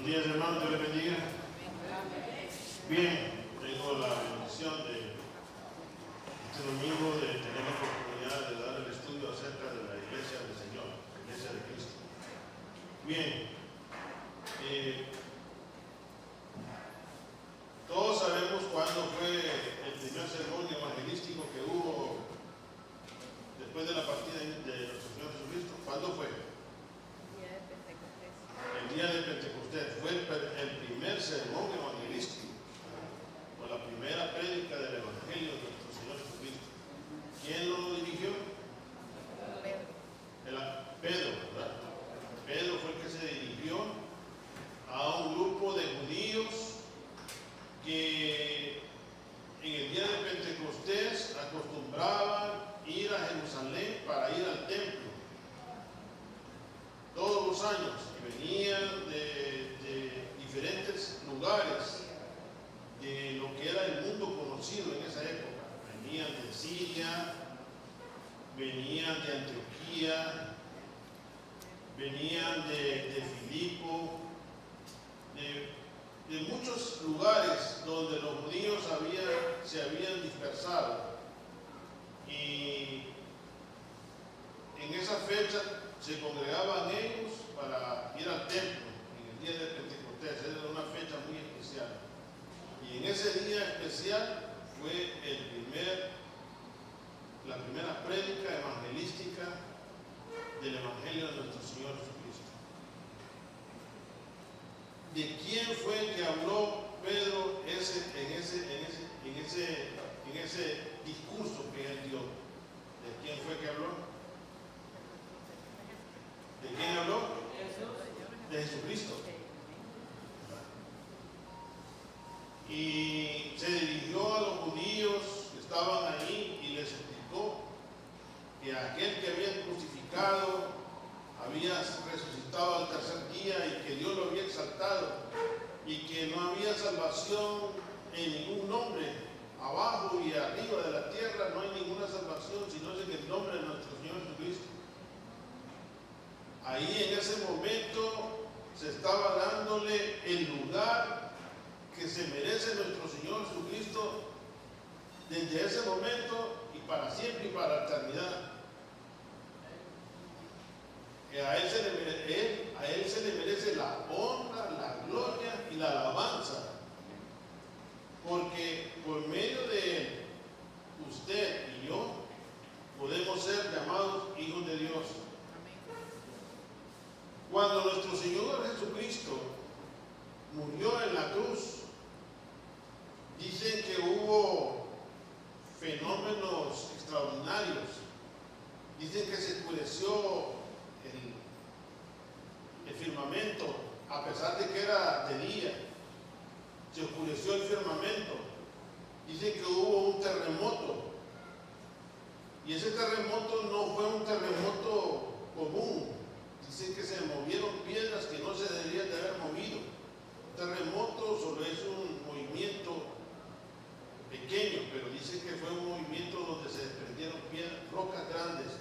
Buenos días, hermanos, Dios les bendiga. Bien, tengo la bendición de este domingo de tener la oportunidad de dar el estudio acerca de la iglesia del Señor, la iglesia de Cristo. Bien, todos sabemos cuándo fue el primer sermón evangelístico que hubo después de la partida de nuestro Señor Jesucristo. ¿Cuándo fue? El día de Pentecostés. Fue el primer sermón evangelístico, o la primera prédica del Evangelio de nuestro Señor Jesucristo. ¿Quién lo dirigió? Pedro, ¿verdad? Pedro fue el que se dirigió a un grupo de judíos que en el día de Pentecostés acostumbraban ir a Jerusalén para ir al templo todos los años, y venían de diferentes lugares de lo que era el mundo conocido en esa época. Venían de Siria, venían de Antioquía, venían de Filipo, de muchos lugares donde los judíos se habían dispersado. Y en esa fecha se congregaban ellos para ir al templo en el día de Pentecostés. Era una fecha muy especial. Y en ese día especial fue la primera prédica evangelística del Evangelio de nuestro Señor Jesucristo. ¿De quién fue el que habló Pedro en ese discurso que él dio? ¿De quién fue que habló? ¿De quién habló? De Jesucristo. Y se dirigió a los judíos que estaban ahí y les explicó que aquel que habían crucificado había resucitado al tercer día y que Dios lo había exaltado y que no había salvación en ningún nombre, abajo y arriba de la tierra no hay ninguna salvación sino en el nombre de nuestro Señor Jesucristo. Ahí en ese momento se estaba dándole el lugar que se merece nuestro Señor Jesucristo desde ese momento y para siempre y para la eternidad. A él se le merece la honra, la gloria y la alabanza, porque por medio de él, usted y yo podemos ser llamados hijos de Dios. Cuando nuestro Señor Jesucristo murió en la cruz, dicen que hubo fenómenos extraordinarios. Dicen que se oscureció el firmamento, a pesar de que era de día. Se oscureció el firmamento. Dicen que hubo un terremoto. Y ese terremoto no fue un terremoto común. Dicen que se movieron piedras que no se deberían de haber movido. Un terremoto solo es un movimiento pequeño, pero dicen que fue un movimiento donde se desprendieron rocas grandes.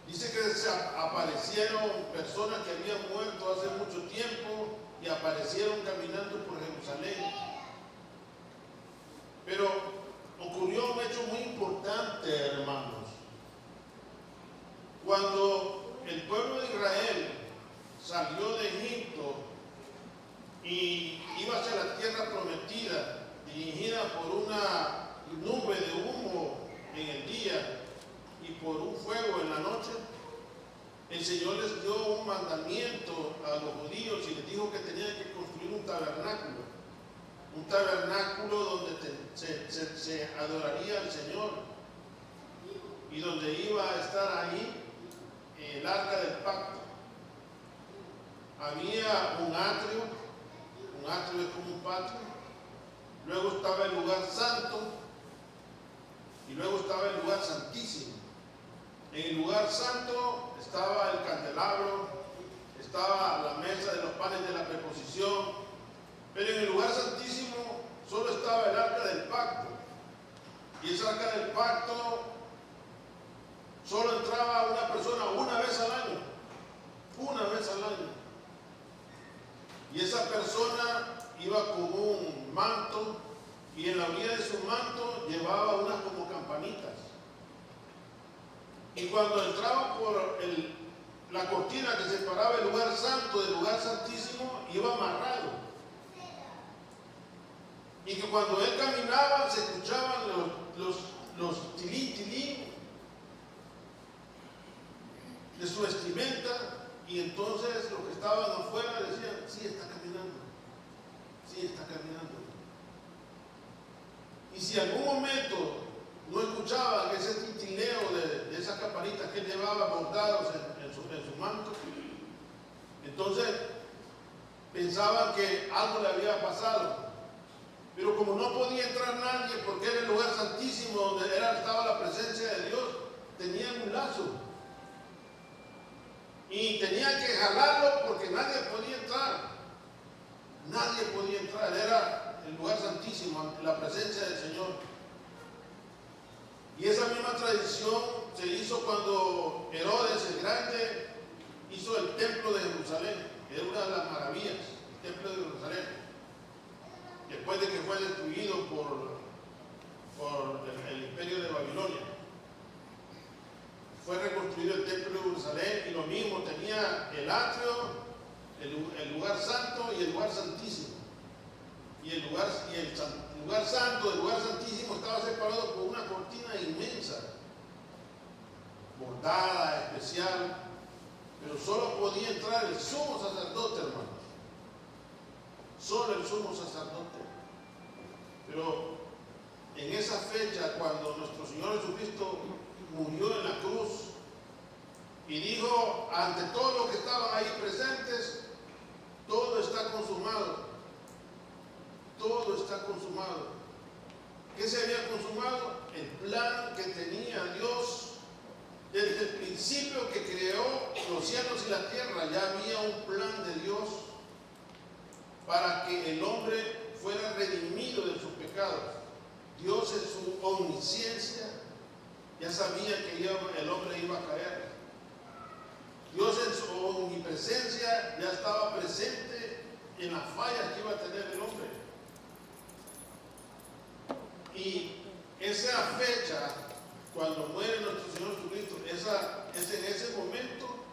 Dice que se aparecieron personas que habían muerto hace mucho tiempo y aparecieron caminando por Jerusalén. Pero ocurrió un hecho muy importante, hermanos. Cuando el pueblo de Israel salió de Egipto y iba hacia la tierra prometida, dirigida por una nube de humo en el día y por un fuego en la noche, el Señor les dio un mandamiento a los judíos y les dijo que tenían que construir un tabernáculo donde se adoraría al Señor y donde iba a estar ahí el arca del pacto. Había un atrio es como un patio, luego estaba el lugar santo y luego estaba el lugar santísimo. En el lugar santo estaba el candelabro, estaba la mesa de los panes de la preposición, pero en el lugar santísimo solo estaba el arca del pacto. Y esa arca del pacto solo entraba una persona una vez al año. Y cuando entraba por la cortina que separaba el lugar santo del lugar santísimo, iba amarrado. Y que cuando él caminaba se escuchaban los tilín, tilín de su vestimenta, y entonces los que estaban afuera decían: sí, está caminando, sí, está caminando. Y si en algún momento no escuchaban ese tintileo de esas campanitas que él llevaba bordados en su manto, entonces pensaban que algo le había pasado. Pero como no podía entrar nadie, porque era el lugar santísimo donde estaba la presencia de Dios, tenían un lazo. Y tenían que jalarlo porque nadie podía entrar. Nadie podía entrar. Era el lugar santísimo, la presencia del Señor. Y esa misma tradición se hizo cuando Herodes el Grande hizo el templo de Jerusalén, que era una de las maravillas, el templo de Jerusalén. Después de que fue destruido por el imperio de Babilonia, fue reconstruido el templo de Jerusalén, y lo mismo tenía el atrio, el lugar santo y el lugar santísimo. Y el lugar santo del lugar santísimo estaba separado por una cortina inmensa, bordada, especial, pero solo podía entrar el sumo sacerdote, hermanos. Solo el sumo sacerdote. Pero en esa fecha, cuando nuestro Señor Jesucristo murió en la cruz y dijo ante todos los que estaban ahí presentes: todo está consumado, todo está consumado. ¿Qué se había consumado? El plan que tenía Dios desde el principio que creó los cielos y la tierra. Ya había un plan de Dios para que el hombre fuera redimido de sus pecados. Dios, en su omnisciencia, ya sabía que el hombre iba a caer. Dios, en su omnipresencia, ya estaba presente en las fallas que iba a tener el hombre. Y esa fecha, cuando muere nuestro Señor Jesucristo, es en ese momento,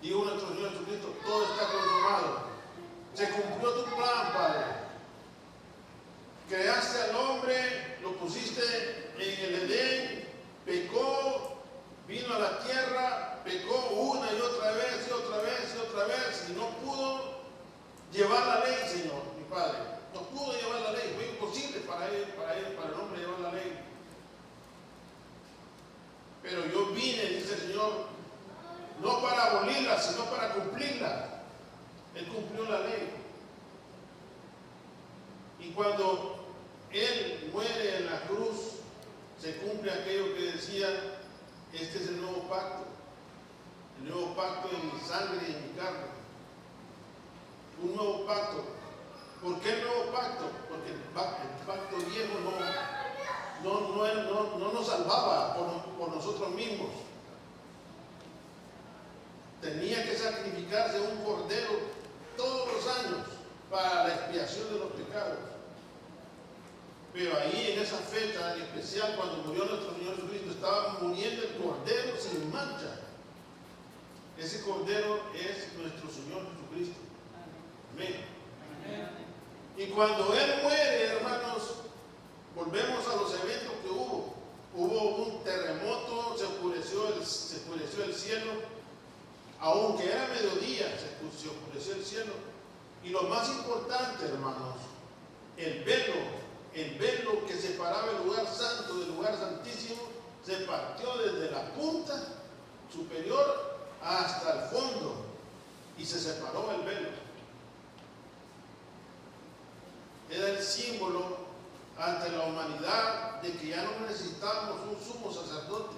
dijo nuestro Señor Jesucristo: todo está consumado. Se cumplió tu plan, Padre. Creaste al hombre, lo pusiste en el Edén, pecó, vino a la tierra, pecó una y otra vez y otra vez y otra vez, y no pudo llevar la ley, Señor, mi Padre. No pudo llevar la ley, fue imposible para el hombre llevar la ley. Pero yo vine, dice el Señor, no para abolirla, sino para cumplirla. Él cumplió la ley. Y cuando Él muere en la cruz, se cumple aquello que decía: este es el nuevo pacto en mi sangre y en mi carne. Un nuevo pacto. ¿Por qué el nuevo pacto? Porque el pacto viejo no nos salvaba por nosotros mismos. Tenía que sacrificarse un cordero todos los años para la expiación de los pecados. Pero ahí, en esa fecha en especial, cuando murió nuestro Señor Jesucristo, estaba muriendo el cordero sin mancha. Ese cordero es nuestro Señor Jesucristo. Amén. Y cuando Él muere, hermanos, volvemos a los eventos que hubo. Hubo un terremoto, se oscureció el cielo. Aunque era mediodía, se oscureció el cielo. Y lo más importante, hermanos, el velo que separaba el lugar santo del lugar santísimo, se partió desde la punta superior hasta el fondo, y se separó el velo. Era el símbolo ante la humanidad de que ya no necesitábamos un sumo sacerdote.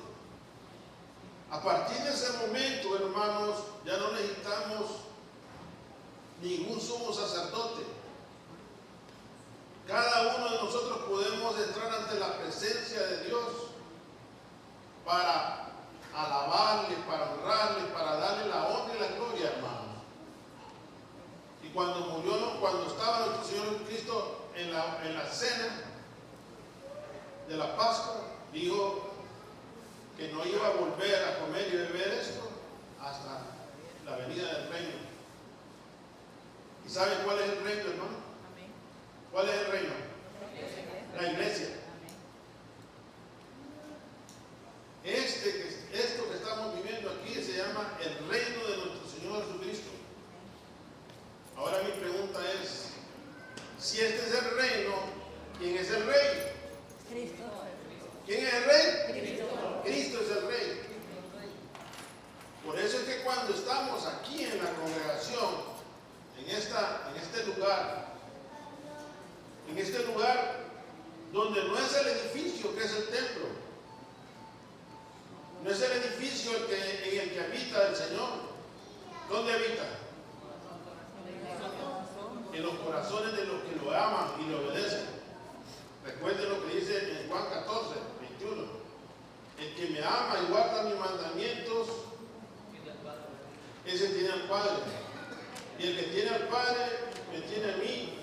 A partir de ese momento, hermanos, ya no necesitamos ningún sumo sacerdote. Cada uno de nosotros podemos entrar ante la presencia de Dios para alabarle, para honrarle, para darle la honra y la gloria, hermanos. Y cuando estaba nuestro Señor Jesucristo en la cena de la Pascua, dijo: que no iba a volver a comer y beber esto hasta la venida del reino. ¿Y saben cuál es el reino, hermano? ¿Cuál es el reino? La iglesia. Esto que estamos viviendo aquí se llama el reino de nuestro Señor Jesucristo. Ahora mi pregunta es, si este es el reino, ¿quién es el rey? Cristo. ¿Quién es el rey? Cristo. Cristo es el rey. Por eso es que cuando estamos aquí en la congregación, en este lugar donde no es el edificio que es el templo, no es el edificio en el que habita el Señor. ¿Dónde habita? En los corazones de los que lo aman y lo obedecen. Recuerden lo que dice en Juan 14, 21. El que me ama y guarda mis mandamientos, ese tiene al Padre. Y el que tiene al Padre, me tiene a mí.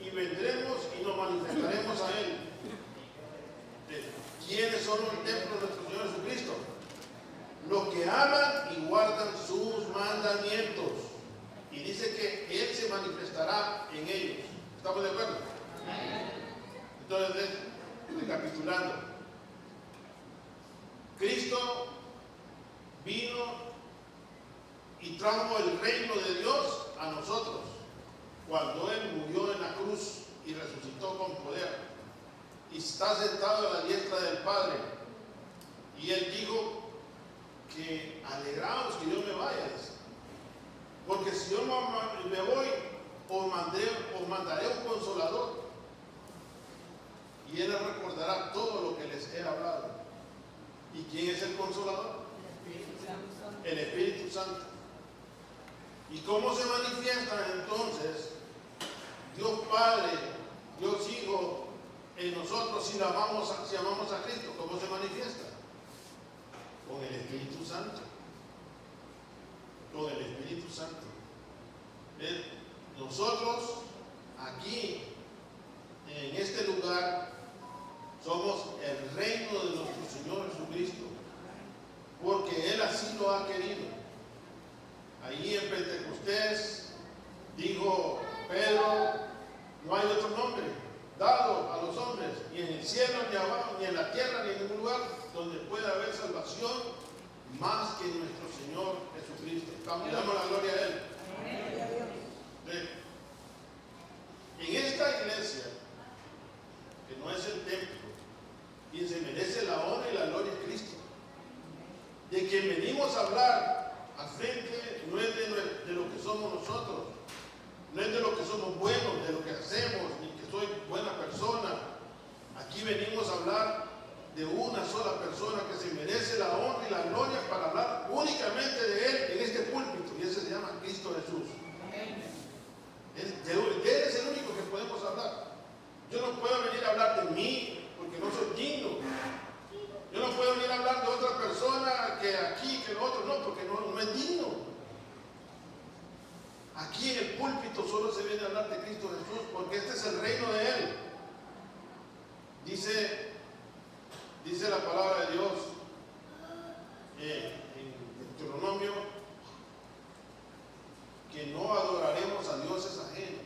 Y vendremos y nos manifestaremos a Él. ¿Quiénes son los templos de nuestro Señor Jesucristo? Los que aman y guardan sus mandamientos. Y dice que Él se manifestará en ellos. ¿Estamos de acuerdo? Entonces, recapitulando. Cristo vino y trajo el reino de Dios a nosotros cuando Él murió en la cruz y resucitó con poder. Y está sentado a la diestra del Padre. Y Él dijo que alegraos que yo me vaya. Porque si yo me voy, os mandaré un consolador. Y Él les recordará todo lo que les he hablado. ¿Y quién es el consolador? El Espíritu Santo. ¿Y cómo se manifiesta entonces Dios Padre, Dios Hijo en nosotros si amamos a Cristo? ¿Cómo se manifiesta? Con el Espíritu Santo. Con el Espíritu Santo. Nosotros aquí, en este lugar, somos el reino de nuestro Señor Jesucristo, porque Él así lo ha querido. Allí en Pentecostés dijo Pedro, no hay otro nombre dado a los hombres, ni en el cielo, ni abajo, ni en la tierra, ni en ningún lugar, donde pueda haber salvación, más que en nuestro Señor Jesucristo. Le damos la gloria a Él. En esta iglesia, que no es el templo, quien se merece la honra y la gloria es Cristo. De quien venimos a hablar al frente no es de lo que somos nosotros, no es de lo que somos buenos, de lo que hacemos, ni que soy buena persona. Aquí venimos a hablar de una sola persona que se merece la honra y la gloria para hablar únicamente de Él en este púlpito, y ese se llama Cristo Jesús. De Él es el único que podemos hablar. Yo no puedo venir a hablar de mí porque no soy digno. Yo no puedo venir a hablar de otra persona que aquí, que lo otro, no, porque no es digno. Aquí en el púlpito solo se viene a hablar de Cristo Jesús porque este es el reino de Él. Dice la palabra de Dios en Deuteronomio que no adoraremos a dioses ajenos,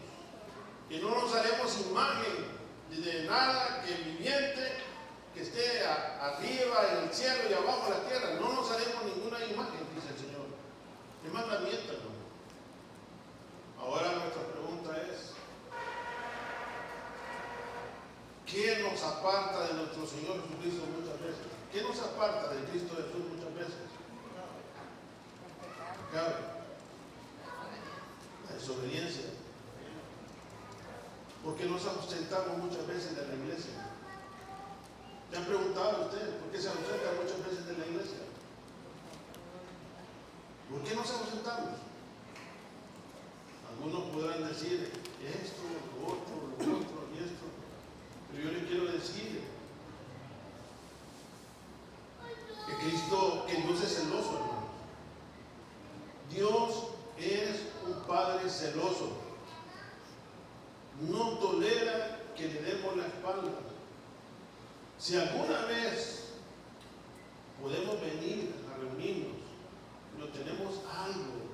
que no nos haremos imagen de nada que viviente, que esté arriba en el cielo y abajo en la tierra. No nos haremos ninguna imagen, dice el Señor. ¿Qué mandamiento, hermano? Ahora nuestra pregunta es, ¿qué nos aparta de nuestro Señor Jesucristo muchas veces? ¿Qué nos aparta de Cristo Jesús muchas veces? Claro, la desobediencia. ¿Por qué nos ausentamos muchas veces de la iglesia? ¿Le han preguntado a ustedes por qué se ausentan muchas veces de la iglesia? ¿Por qué nos ausentamos? Algunos podrán decir esto, lo otro y esto. Pero yo les quiero decir que Dios es celoso, hermanos. Dios es un Padre celoso. No tolera que le demos la espalda. Si alguna vez, podemos venir a reunirnos, pero tenemos algo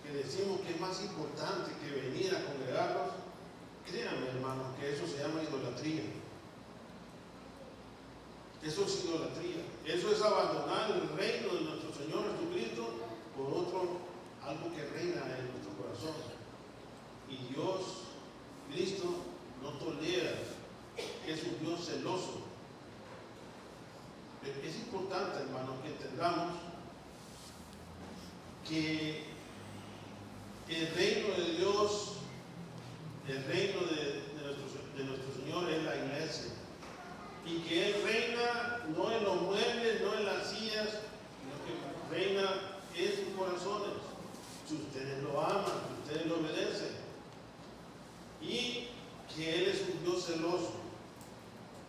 que decimos que es más importante que venir a congregarnos. Créanme, hermanos, que eso se llama idolatría. Eso es idolatría. Eso es abandonar el reino de nuestro Señor Jesucristo por otro, algo que reina en nuestro corazón. Y Dios, Cristo, no tolera, es un Dios celoso. Es importante, hermanos, que entendamos que el reino de Dios, el reino de nuestro Señor es la iglesia. Y que Él reina no en los muebles, no en las sillas, sino que reina en sus corazones. Si ustedes lo aman, si ustedes lo obedecen. Y que Él es un Dios celoso.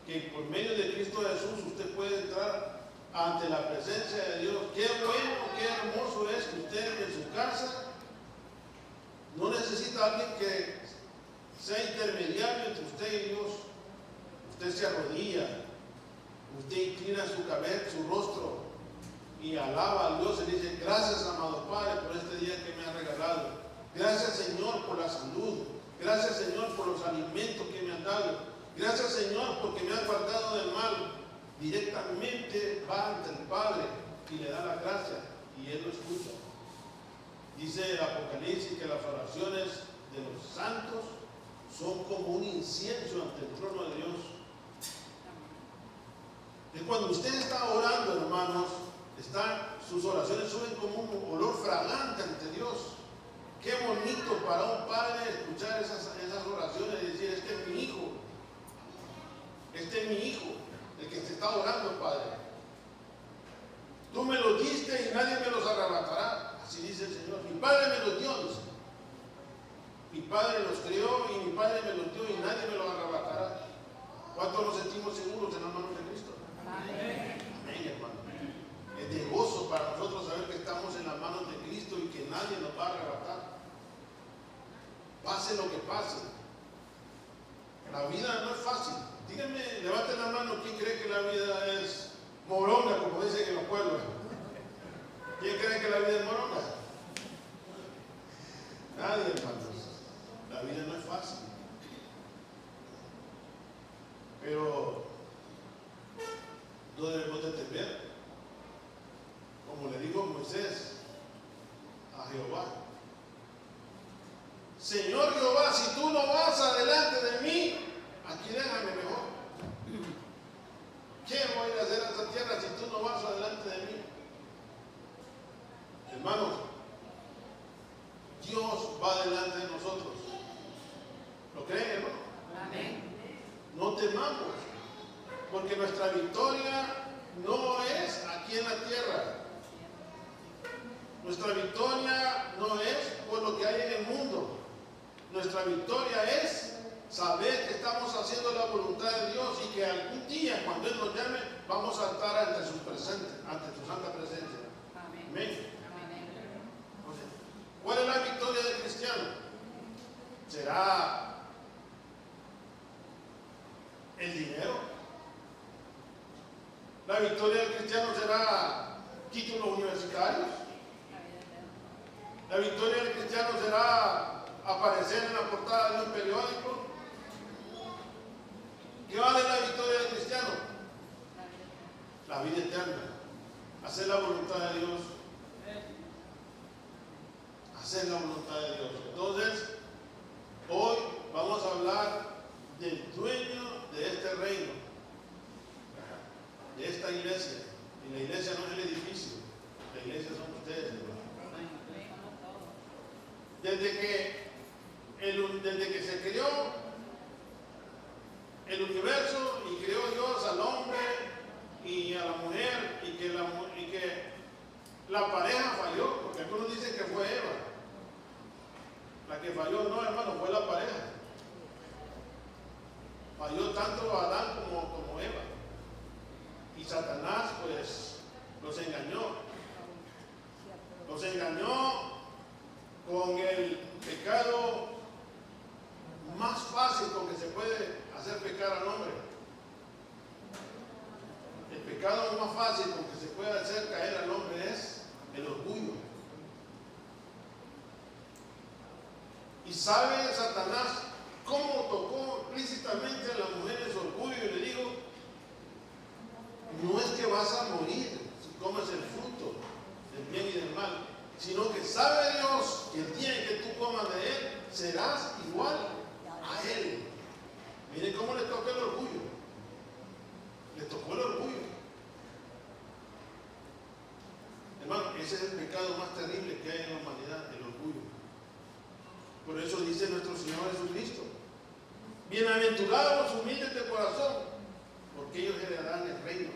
Que por medio de Cristo Jesús usted puede entrar ante la presencia de Dios. Qué bueno, qué hermoso es que usted en su casa no necesita a alguien que sea intermediario entre usted y Dios. Usted se arrodilla, usted inclina su cabeza, su rostro y alaba a Dios y dice: gracias, amado Padre, por este día que me ha regalado. Gracias, Señor, por la salud. Gracias, Señor, por los alimentos que me han dado. Gracias, Señor, porque me han guardado del mal. Directamente va ante el Padre y le da la gracia y Él lo escucha. Dice el Apocalipsis que las oraciones de los santos son como un incienso ante el trono de Dios. Y cuando usted está orando, hermanos, sus oraciones suben como un olor fragante ante Dios. Qué bonito para un padre escuchar esas oraciones y decir: este es mi hijo. Este es mi hijo, el que te está orando, Padre. Tú me los diste y nadie me los arrebatará. Así dice el Señor. Mi Padre me los dio, dice. Mi Padre los crió y mi Padre me los dio y nadie me los arrebatará. ¿Cuántos nos sentimos seguros en las manos de Cristo? Amén. Amén, hermano. Es de gozo para nosotros saber que estamos en las manos de Cristo y que nadie nos va a arrebatar. Pase lo que pase. La vida no es fácil. Díganme, levanten la mano, ¿quién cree que la vida es moronga, como dicen en los pueblos? ¿Quién cree que la vida es moronga? Nadie, hermanos. La vida no es fácil. Pero no debemos de temer. Como le dijo Moisés a Jehová: Señor Jehová, si tú no vas adelante de mí, aquí déjame mejor. ¿Qué voy a hacer a esta tierra si tú no vas adelante de mí? Hermanos, Dios va adelante de nosotros. ¿Lo creen, hermano? Amén. No temamos, porque nuestra victoria no es aquí en la tierra. Nuestra victoria no es por lo que hay en el mundo. Nuestra victoria es saber que estamos haciendo la voluntad de Dios y que algún día, cuando Él nos llame, vamos a estar ante su santa presencia. Amén. Amén. ¿Cuál es la victoria del cristiano? ¿Será el dinero? ¿La victoria del cristiano será títulos universitarios? ¿La victoria del cristiano será aparecer en la portada de un periódico? ¿Qué vale la victoria del cristiano? La vida eterna. Hacer la voluntad de Dios. Hacer la voluntad de Dios. Entonces, hoy vamos a hablar del dueño de este reino, de esta iglesia. Y la iglesia no es el edificio, la iglesia son ustedes, hermanos. Desde que se creó el universo y creó Dios al hombre y a la mujer, y que la pareja falló, porque algunos dicen que fue Eva la que falló. No, hermano, fue la pareja. Falló tanto Adán como Eva, y Satanás pues los engañó con el pecado más fácil con que se puede hacer pecar al hombre. El pecado Y sabe Satanás cómo tocó explícitamente a la mujer en su orgullo y le dijo: no es que vas a morir si comes el fruto del bien y del mal, sino que sabe Dios que el día en que tú comas de él serás igual a él. Miren cómo le toca el orgullo. Le tocó el orgullo. Hermano, ese es el pecado más terrible que hay en la humanidad, el orgullo. Por eso dice nuestro Señor Jesucristo: bienaventurados los humildes de corazón, porque ellos heredarán el reino.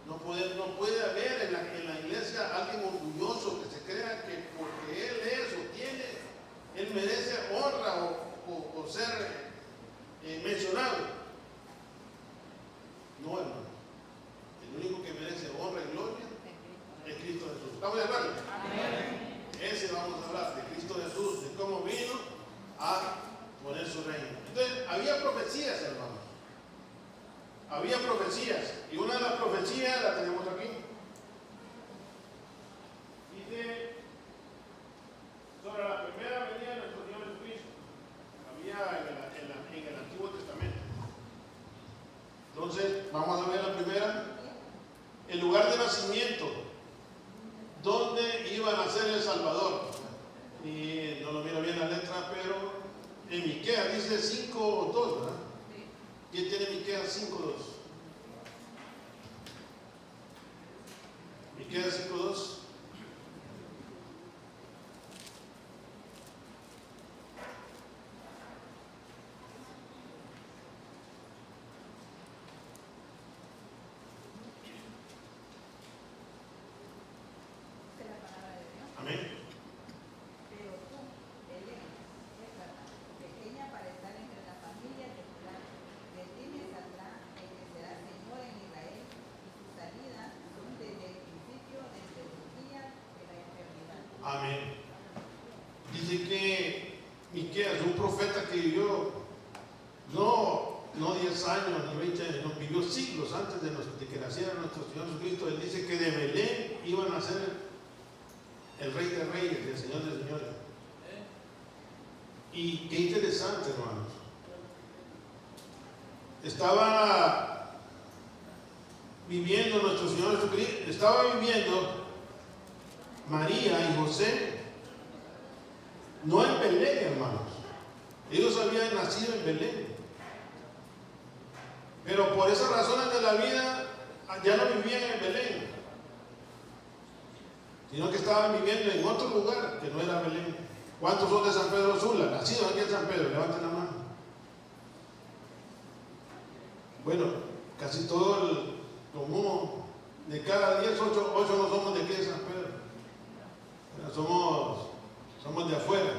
No puede haber en la iglesia alguien orgulloso que se crea que porque él es o tiene, él merece honra o ser mencionado. No, hermano. El único que merece honra y gloria es Cristo Jesús. ¿Estamos de acuerdo? Amén. Ese vamos a hablar, de Cristo Jesús, de cómo vino a poner su reino. Entonces, había profecías, hermanos. Había profecías. Y una de las profecías la tenemos aquí. Dice sobre la primera venida de nuestro Señor Jesucristo. Había en el Antiguo Testamento. Entonces, vamos a ver la primera. El lugar de nacimiento, donde iba a nacer el Salvador. Y no lo miro bien la letra, pero en Miqueas dice 5:2, ¿verdad? ¿Quién tiene Miqueas 5:2? Miqueas 5:2. Amén. Pero tú, Belén, Éfrata, pequeña para estar entre las familias de Judá, de ti me saldrá el que será Señor en Israel, y sus salidas son desde el principio, desde los días de la eternidad. Amén. Dice que Miqueas, un profeta que vivió no 10 años ni 20 años, no, vivió siglos antes de que naciera nuestro Señor Jesucristo. Él dice que de Belén iba a nacer el Rey de Reyes y el Señor de Señores. Y qué interesante, hermanos. Estaba viviendo nuestro Señor Jesucristo, estaba viviendo María y José, no en Belén, hermanos. Ellos habían nacido en Belén. Pero por esas razones de la vida ya no vivían en Belén, sino que estaban viviendo en otro lugar que no era Belén. ¿Cuántos son de San Pedro Sula? Nacidos aquí en San Pedro, levanten la mano. Bueno, casi todo como de cada 10, 8 no somos de aquí de San Pedro. Bueno, somos de afuera.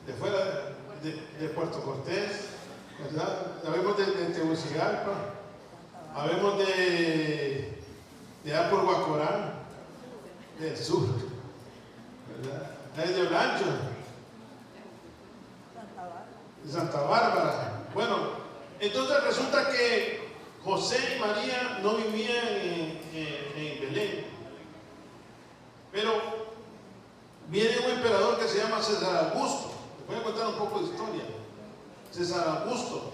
De fuera de Puerto Cortés, ¿verdad? Sabemos de Tegucigalpa, sabemos de allá por Guacorán, del sur, ¿verdad? De Blancho, de Santa Bárbara. Bueno, entonces resulta que José y María no vivían en Belén, pero viene un emperador que se llama César Augusto. Les voy a contar un poco de historia. César Augusto,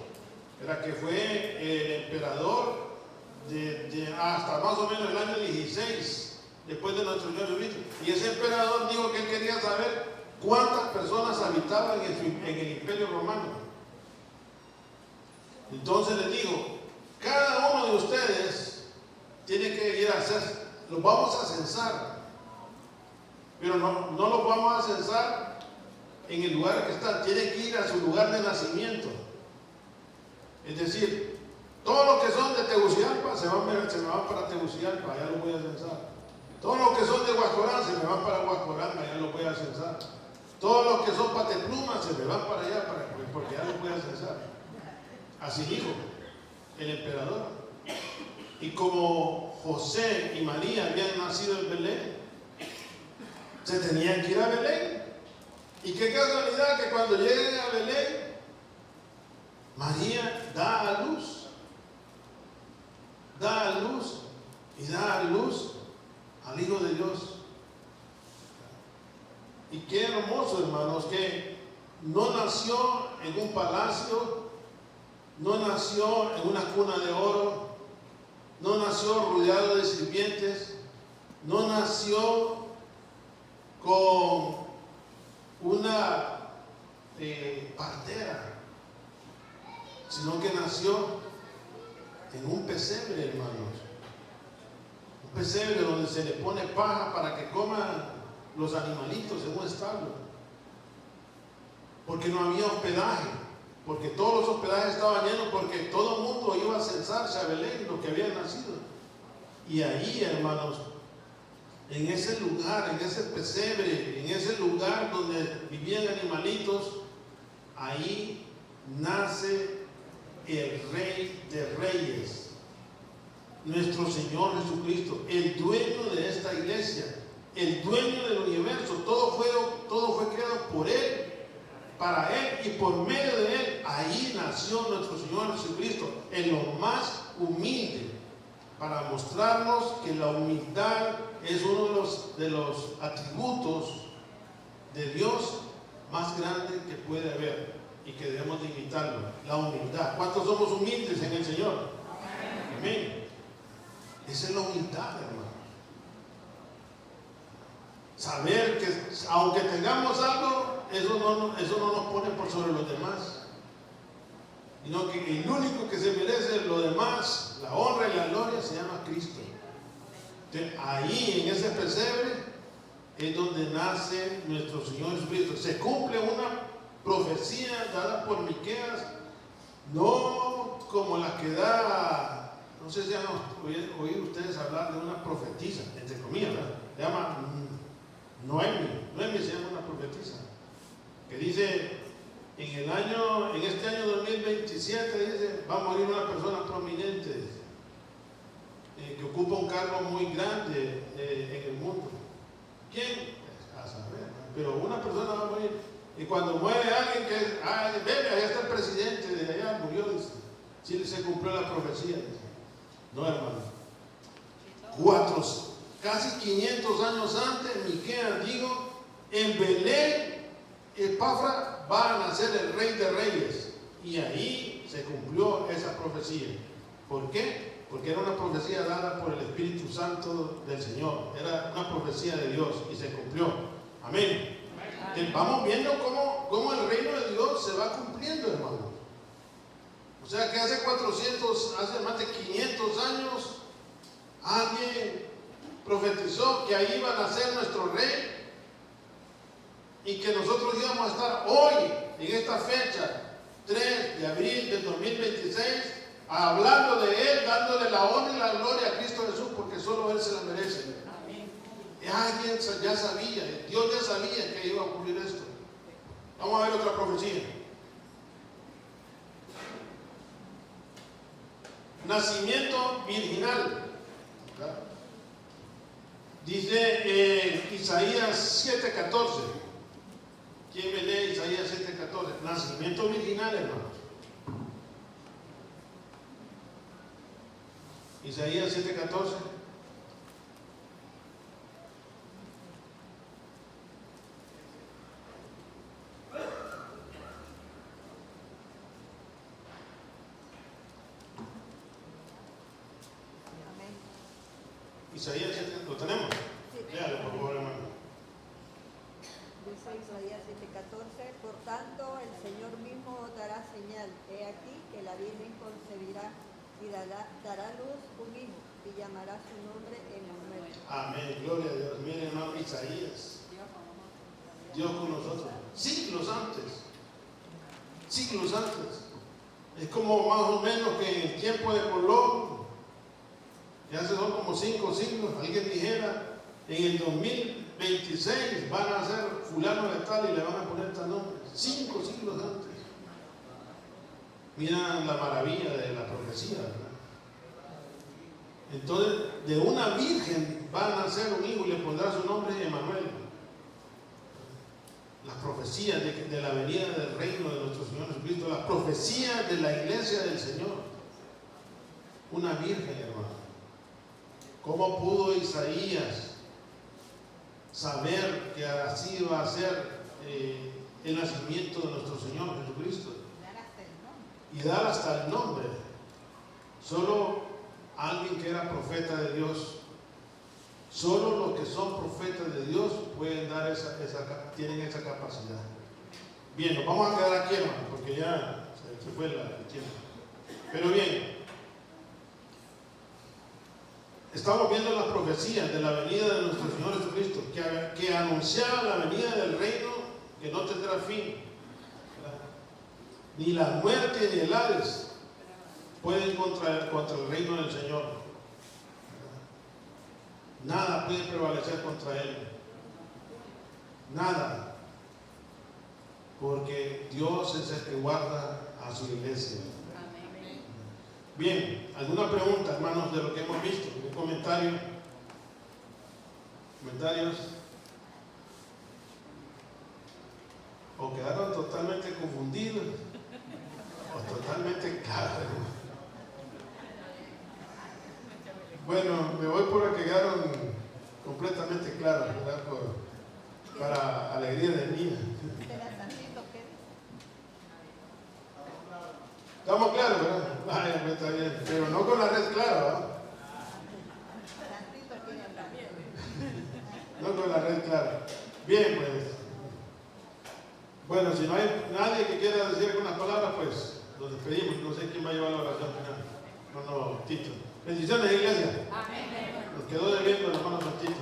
era que fue el emperador hasta más o menos el año 16 después de nuestro Señor Jesucristo. Y ese emperador dijo que él quería saber cuántas personas habitaban en el Imperio Romano. Entonces le dijo: cada uno de ustedes tiene que ir a hacer, los vamos a censar, pero no los vamos a censar en el lugar que están, tienen que ir a su lugar de nacimiento. Es decir, todos los que son de Tegucigalpa se me van para Tegucigalpa, allá los voy a censar. Todos los que son de Guascorán se me van para Guascorán, allá los voy a censar. Todos los que son Pateplumas se me van para allá, porque allá los voy a censar. Así dijo el emperador. Y como José y María habían nacido en Belén, se tenían que ir a Belén. Y qué casualidad que cuando lleguen a Belén, María da a luz y da a luz al Hijo de Dios. Y qué hermoso, hermanos, que no nació en un palacio, no nació en una cuna de oro, no nació rodeado de sirvientes, no nació con una partera, sino que nació en un pesebre, hermanos. Un pesebre donde se le pone paja para que coman los animalitos en un establo. Porque no había hospedaje, porque todos los hospedajes estaban llenos, porque todo el mundo iba a censarse a Belén, lo que había nacido. Y ahí, hermanos, en ese lugar, en ese pesebre, en ese lugar donde vivían animalitos, ahí nace el Rey de Reyes, nuestro Señor Jesucristo, el dueño de esta iglesia, el dueño del universo. Todo fue creado por Él, para Él y por medio de Él. Ahí nació nuestro Señor Jesucristo, en lo más humilde, para mostrarnos que la humildad es uno de los atributos de Dios más grande que puede haber y que debemos de imitarlo, la humildad. ¿Cuántos somos humildes en el Señor? Amén. Esa es la humildad, hermano. Saber que aunque tengamos algo, eso no nos pone por sobre los demás, sino que el único que se merece lo demás, la honra y la gloria, se llama Cristo. Entonces, ahí en ese pesebre es donde nace nuestro Señor Jesucristo. Se cumple una profecía dada por Miqueas, no como la que da, no sé si han oído ustedes hablar de una profetisa, entre comillas, ¿verdad? Se llama Noemi se llama una profetisa, que dice, en este año 2027, dice, va a morir una persona prominente, que ocupa un cargo muy grande en el mundo. ¿Quién? A saber, pero una persona va a morir. Y cuando muere alguien que, allá está el presidente de allá, murió, dice, sí se cumplió la profecía, dice. No, hermano. Casi 500 años antes, Miqueas dijo, en Belén, Epafra va a nacer el Rey de Reyes. Y ahí se cumplió esa profecía. ¿Por qué? Porque era una profecía dada por el Espíritu Santo del Señor. Era una profecía de Dios y se cumplió. Amén. Vamos viendo cómo el reino de Dios se va cumpliendo, hermanos. O sea que hace más de 500 años, alguien profetizó que ahí iba a nacer nuestro rey y que nosotros íbamos a estar hoy, en esta fecha, 3 de abril del 2026, hablando de Él, dándole la honra y la gloria a Cristo Jesús, porque solo Él se la merece. Alguien ya sabía, Dios ya sabía que iba a ocurrir esto. Vamos a ver otra profecía. Nacimiento virginal. Dice Isaías 7:14. ¿Quién me lee Isaías 7:14? Nacimiento virginal, hermanos. Isaías 7:14. Isaías 7, ¿lo tenemos? Sí. Léalo, por favor, hermano. Dice Isaías 7:14, por tanto el Señor mismo os dará señal. He aquí que la Virgen concebirá y dará luz un hijo y llamará su nombre Emmanuel. Amén, gloria a Dios. Miren, hermano, Isaías. Dios con nosotros. Siglos antes. Es como más o menos que en el tiempo de Colón. Ya se son como 5 siglos. Alguien dijera, en el 2026 van a ser fulano de tal y le van a poner tal nombre. 5 siglos antes. Mira la maravilla de la profecía, ¿verdad? Entonces, de una virgen va a nacer un hijo y le pondrá su nombre Emmanuel. Las profecías de la venida del reino de nuestro Señor Jesucristo, las profecías de la iglesia del Señor. Una virgen, hermano. ¿Cómo pudo Isaías saber que así va a ser el nacimiento de nuestro Señor Jesucristo. Y dar hasta el nombre. Solo alguien que era profeta de Dios, solo los que son profetas de Dios pueden dar tienen esa capacidad. Bien, nos vamos a quedar aquí, hermano, porque ya se fue el tiempo. Pero bien, estamos viendo las profecías de la venida de nuestro Señor Jesucristo, que anunciaba la venida del reino que no tendrá fin. Ni la muerte ni el Hades pueden contra el reino del Señor. Nada puede prevalecer contra Él. Nada. Porque Dios es el que guarda a su iglesia. Bien, ¿alguna pregunta, hermanos, de lo que hemos visto? ¿Un comentario? ¿Comentarios? ¿O quedaron totalmente confundidos? ¿O totalmente claros? Bueno, me voy por lo que quedaron completamente claros, ¿verdad? Para alegría de mí. ¿Estamos claros, verdad? Vaya, pues está bien. Pero no con la red clara, ¿verdad? No con la red clara. Bien, pues. Bueno, si no hay nadie que quiera decir algunas palabras, pues nos despedimos. No sé quién va a llevar la oración final. No, Tito. Bendiciones, iglesia. Nos quedó debiendo el hermano Tito.